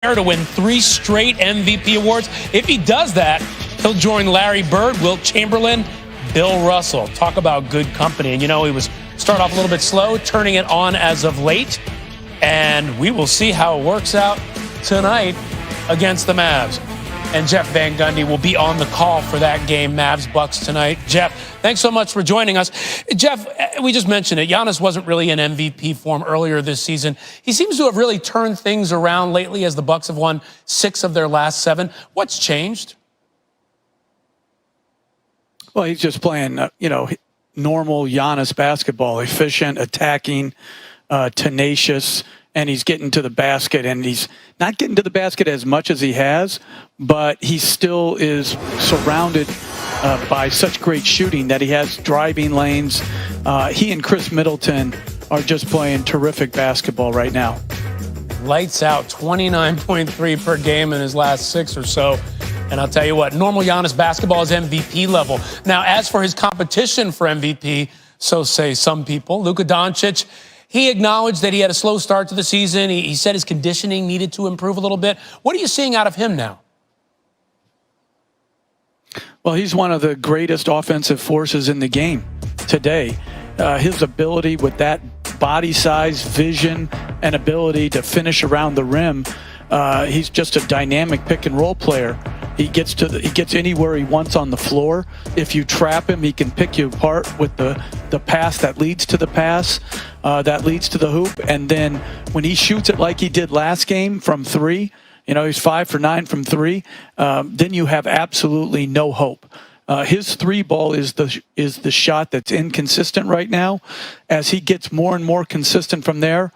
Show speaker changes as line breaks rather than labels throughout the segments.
to win 3 straight MVP awards. If he does that, he'll join Larry Bird, Wilt Chamberlain, Bill Russell. Talk about good company. And, he was start off a little bit slow, turning it on as of late. And we will see how it works out tonight against the Mavs. And Jeff Van Gundy will be on the call for that game, Mavs-Bucks tonight. Jeff, thanks so much for joining us. Jeff, we just mentioned it. Giannis wasn't really in MVP form earlier this season. He seems to have really turned things around lately as the Bucks have won 6 of their last 7. What's changed?
Well, he's just playing, normal Giannis basketball, efficient, attacking, tenacious, and he's getting to the basket, and he's not getting to the basket as much as he has, but he still is surrounded by such great shooting that he has driving lanes. He and Chris Middleton are just playing terrific basketball right now.
Lights out, 29.3 per game in his last 6 or so. And I'll tell you what, normal Giannis basketball is MVP level. Now, as for his competition for MVP, so say some people, Luka Doncic, he acknowledged that he had a slow start to the season. He said his conditioning needed to improve a little bit. What are you seeing out of him now?
Well, he's one of the greatest offensive forces in the game today. His ability with that body size, vision, and ability to finish around the rim, he's just a dynamic pick and roll player. He gets anywhere he wants on the floor. If you trap him, he can pick you apart with the pass that leads to the pass, that leads to the hoop. And then when he shoots it like he did last game from 3, he's 5 for 9 from 3, then you have absolutely no hope. His 3 ball is the shot that's inconsistent right now. As he gets more and more consistent from there,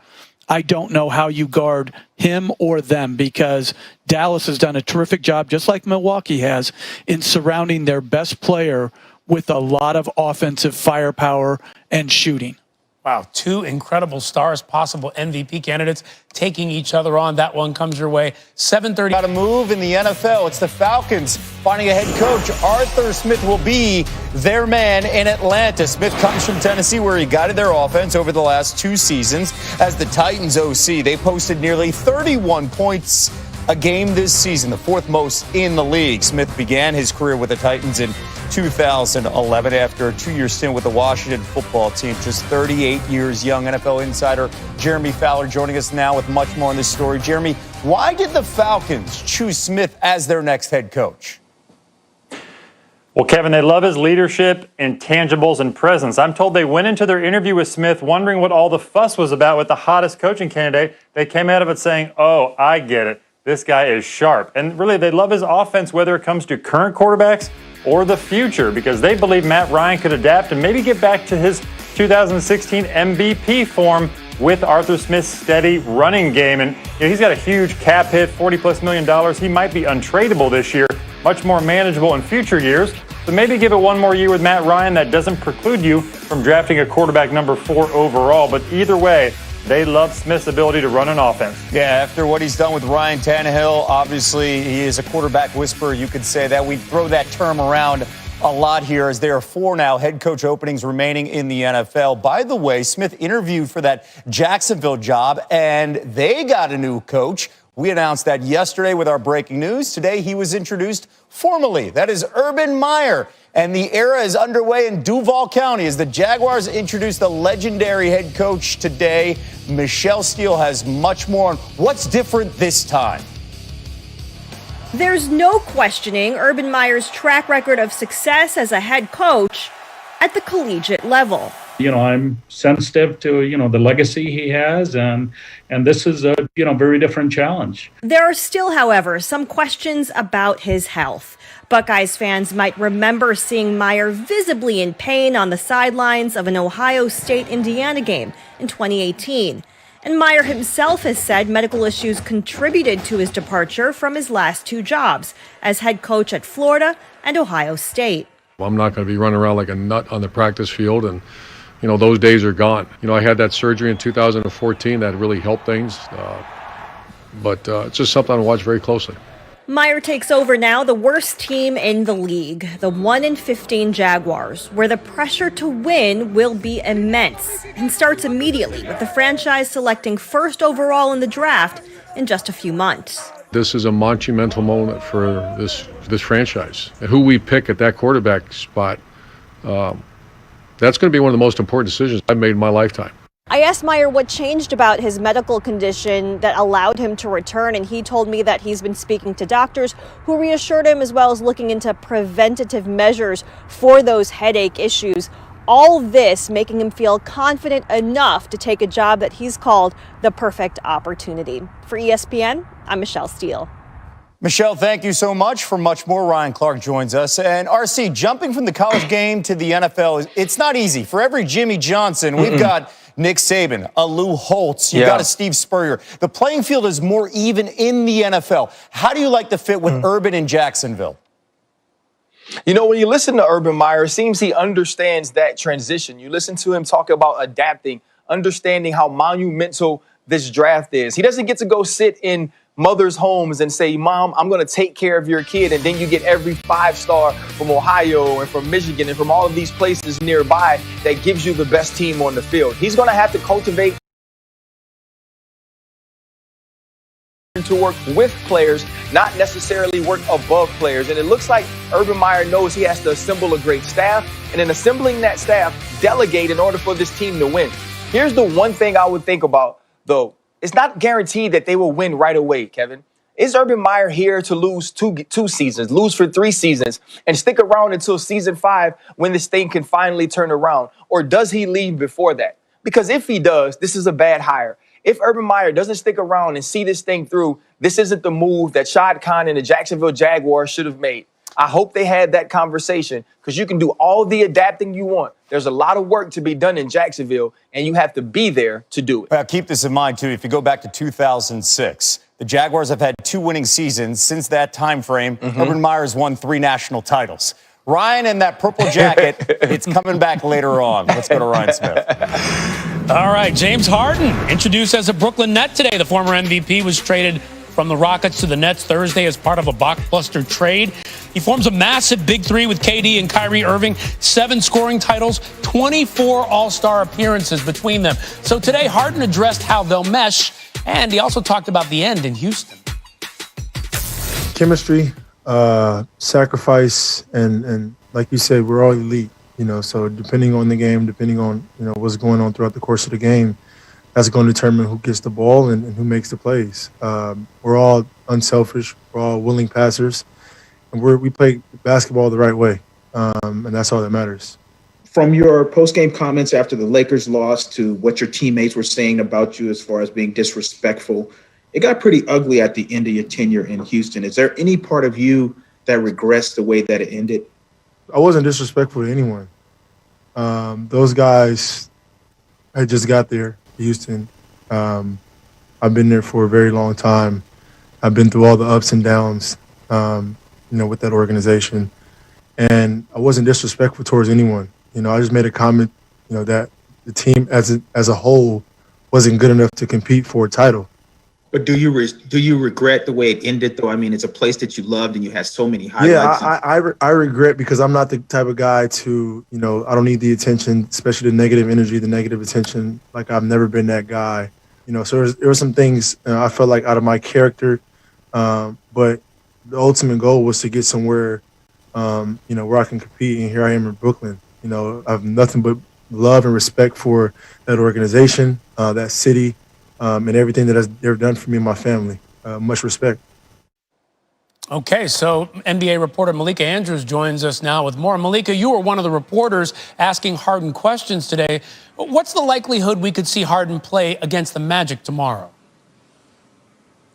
I don't know how you guard him or them, because Dallas has done a terrific job, just like Milwaukee has, in surrounding their best player with a lot of offensive firepower and shooting.
Wow, 2 incredible stars, possible MVP candidates, taking each other on. That one comes your way. 7:30.
Got a move in the NFL. It's the Falcons finding a head coach. Arthur Smith will be their man in Atlanta. Smith comes from Tennessee, where he guided their offense over the last 2 seasons. As the Titans OC, they posted nearly 31 points a game this season, the 4th most in the league. Smith began his career with the Titans in 2011 after a 2-year stint with the Washington football team. Just 38 years young. NFL insider Jeremy Fowler joining us now with much more on this story. Jeremy, why did the Falcons choose Smith as their next head coach?
Well, Kevin, they love his leadership, intangibles, and presence. I'm told they went into their interview with Smith wondering what all the fuss was about with the hottest coaching candidate. They came out of it saying, "Oh, I get it. This guy is sharp." And really, they love his offense, whether it comes to current quarterbacks or the future, because they believe Matt Ryan could adapt and maybe get back to his 2016 MVP form with Arthur Smith's steady running game. And he's got a huge cap hit, $40+ million. He might be untradeable this year, much more manageable in future years. So maybe give it one more year with Matt Ryan. That doesn't preclude you from drafting a quarterback number 4 overall. But either way, they love Smith's ability to run an offense.
Yeah, after what he's done with Ryan Tannehill, obviously he is a quarterback whisperer. You could say that. We throw that term around a lot here, as there are 4 now head coach openings remaining in the NFL. By the way, Smith interviewed for that Jacksonville job, and they got a new coach. We announced that yesterday with our breaking news. Today he was introduced formally. That is Urban Meyer. And the era is underway in Duval County as the Jaguars introduce the legendary head coach today. Michelle Steele has much more on what's different this time.
There's no questioning Urban Meyer's track record of success as a head coach at the collegiate level.
I'm sensitive to, the legacy he has, and this is a, very different challenge.
There are still, however, some questions about his health. Buckeyes fans might remember seeing Meyer visibly in pain on the sidelines of an Ohio State-Indiana game in 2018. And Meyer himself has said medical issues contributed to his departure from his last 2 jobs as head coach at Florida and Ohio State.
Well, I'm not going to be running around like a nut on the practice field, and those days are gone. I had that surgery in 2014 that really helped things, but it's just something I watch very closely.
Meyer takes over now the worst team in the league, the 1-15 Jaguars, where the pressure to win will be immense, and starts immediately with the franchise selecting 1st overall in the draft in just a few months.
This is a monumental moment for this franchise. And who we pick at that quarterback spot, that's going to be one of the most important decisions I've made in my lifetime.
I asked Meyer what changed about his medical condition that allowed him to return, and he told me that he's been speaking to doctors who reassured him, as well as looking into preventative measures for those headache issues. All this making him feel confident enough to take a job that he's called the perfect opportunity. For ESPN, I'm Michelle Steele.
Michelle, thank you so much. For much more, Ryan Clark joins us. And RC, jumping from the college game to the NFL, it's not easy. For every Jimmy Johnson, we've got Nick Saban, a Lou Holtz, you got a Steve Spurrier. The playing field is more even in the NFL. How do you like the fit with Urban in Jacksonville?
You know, when you listen to Urban Meyer, it seems he understands that transition. You listen to him talk about adapting, understanding how monumental this draft is. He doesn't get to go sit in mothers' homes and say, Mom, I'm going to take care of your kid. And then you get every 5-star from Ohio and from Michigan and from all of these places nearby that gives you the best team on the field. He's going to have to cultivate to work with players, not necessarily work above players. And it looks like Urban Meyer knows he has to assemble a great staff, and in assembling that staff, delegate in order for this team to win. Here's the one thing I would think about, though. It's not guaranteed that they will win right away, Kevin. Is Urban Meyer here to lose two seasons, lose for 3 seasons, and stick around until season 5 when this thing can finally turn around? Or does he leave before that? Because if he does, this is a bad hire. If Urban Meyer doesn't stick around and see this thing through, this isn't the move that Shad Khan and the Jacksonville Jaguars should have made. I hope they had that conversation, because you can do all the adapting you want. There's a lot of work to be done in Jacksonville, and you have to be there to do it.
Well, keep this in mind, too. If you go back to 2006, the Jaguars have had 2 winning seasons. Since that time frame, Urban Meyer's won 3 national titles. Ryan in that purple jacket, it's coming back later on. Let's go to Ryan Smith.
All right, James Harden, introduced as a Brooklyn Net today. The former MVP was traded from the Rockets to the Nets Thursday as part of a blockbuster trade. He forms a massive big 3 with KD and Kyrie Irving, 7 scoring titles, 24 All-Star appearances between them. So today, Harden addressed how they'll mesh, and he also talked about the end in Houston.
Chemistry, sacrifice, and like you said, we're all elite, so depending on the game, depending on, what's going on throughout the course of the game, that's going to determine who gets the ball and who makes the plays. We're all unselfish. We're all willing passers. And we play basketball the right way, and that's all that matters.
From your post-game comments after the Lakers lost to what your teammates were saying about you as far as being disrespectful, it got pretty ugly at the end of your tenure in Houston. Is there any part of you that regrets the way that it ended?
I wasn't disrespectful to anyone. Those guys had just got there. Houston. I've been there for a very long time. I've been through all the ups and downs, with that organization. And I wasn't disrespectful towards anyone. I just made a comment, that the team as a whole wasn't good enough to compete for a title.
But do you regret the way it ended, though? I mean, it's a place that you loved and you had so many highlights.
Yeah, I regret, because I'm not the type of guy to, I don't need the attention, especially the negative energy, the negative attention. Like, I've never been that guy. So there were some things I felt like out of my character. But the ultimate goal was to get somewhere, where I can compete. And here I am in Brooklyn. I have nothing but love and respect for that organization, that city, and everything that they've done for me and my family. Much respect.
Okay, so NBA reporter Malika Andrews joins us now with more. Malika, you were one of the reporters asking Harden questions today. What's the likelihood we could see Harden play against the Magic tomorrow?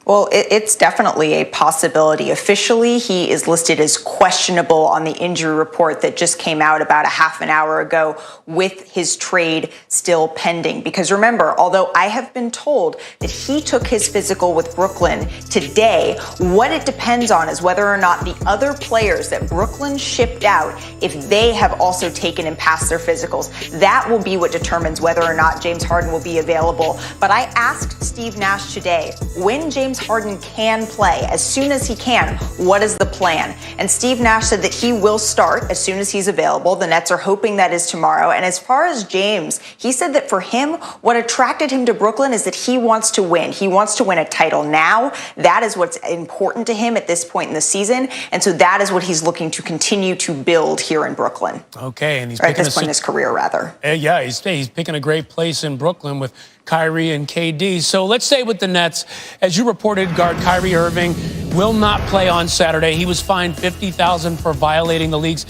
Well, it's definitely a possibility. Officially, he is listed as questionable on the injury report that just came out about a half an hour ago, with his trade still pending. Because remember, although I have been told that he took his physical with Brooklyn today, what it depends on is whether or not the other players that Brooklyn shipped out, if they have also taken and passed their physicals. That will be what determines whether or not James Harden will be available. But I asked Steve Nash today, when James James Harden can play as soon as he can. What is the plan? And Steve Nash said that he will start as soon as he's available. The Nets are hoping that is tomorrow. And as far as James, he said that for him, what attracted him to Brooklyn is that he wants to win. He wants to win a title now. That is what's important to him at this point in the season. And so that is what he's looking to continue to build here in Brooklyn.
Okay, and he's
at this point in his career, rather.
Yeah, he's picking a great place in Brooklyn with Kyrie and KD. So let's say with the Nets, as you reported, guard Kyrie Irving will not play on Saturday. He was fined $50,000 for violating the league's